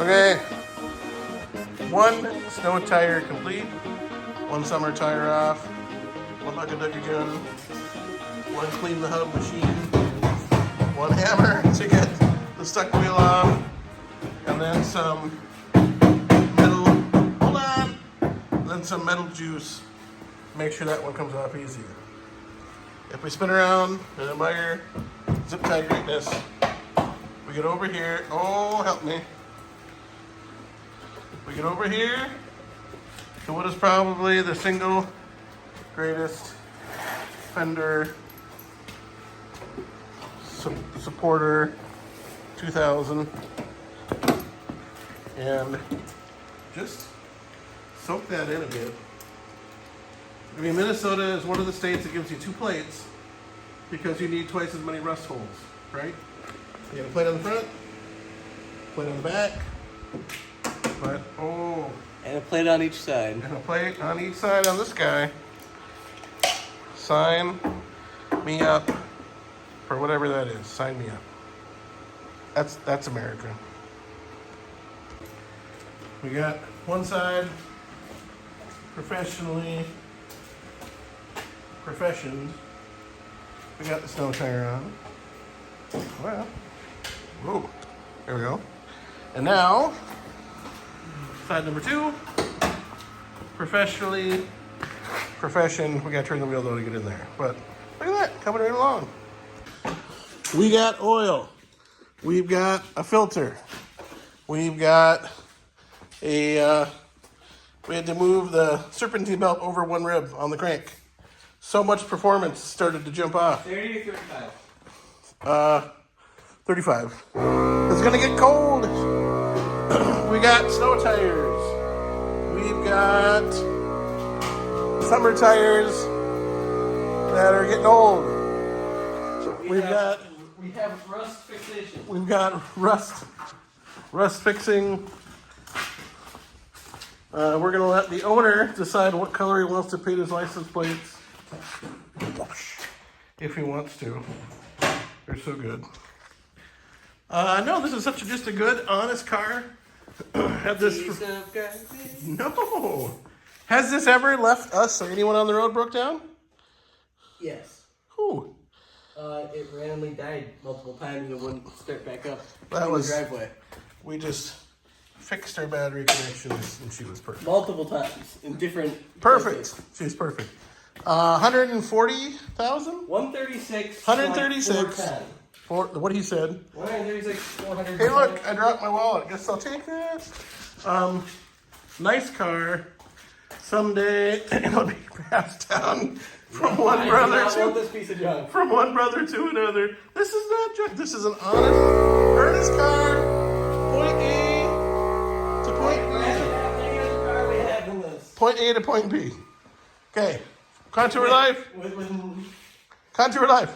Okay, one snow tire complete, one summer tire off, one hugga-dugga gun, one clean the hub machine, one hammer to get the stuck wheel off, and then some metal, hold on, then some metal juice. Make sure that one comes off easy. If we spin around and admire zip tie greatness, we get over here, oh help me. We get over here to what is probably the single greatest fender supporter 2000, and just soak that in a bit. I mean, Minnesota is one of the states that gives you 2 plates because you need twice as many rust holes, right? You got a plate on the front, plate on the back, but and a plate on each side. And a plate on each side on this guy. Sign me up for whatever that is. Sign me up. That's America. We got one side professioned. We got the snow tire on. Well, whoa, there we go. And now, side number 2, profession. We gotta turn the wheel though to get in there. But look at that, coming right along. We got oil. We've got a filter. We've got a, we had to move the serpentine belt over one rib on the crank. So much performance started to jump off. 30 or 35? 35. It's gonna get cold. We got snow tires. We've got summer tires that are getting old. We have rust fixation. We've got rust fixing. We're gonna let the owner decide what color he wants to paint his license plates, if he wants to. They're so good. No, this is just a good, honest car. No. Has this ever left us or anyone on the road broke down? Yes. Who? It randomly died multiple times and it wouldn't start back up That in was the driveway. We just fixed our battery connections and she was perfect. Multiple times in different Perfect. places. She's perfect. 140,000? 136. 136. For what he said. 136, 400. Hey, look, I dropped my wallet. Guess I'll take that. Nice car. Someday it'll be passed down from one brother to this piece of junk. From one brother to another. This is not junk. This is an honest, earnest car. Point A to point B. Point A to point B. Okay. Contour life. Contour life.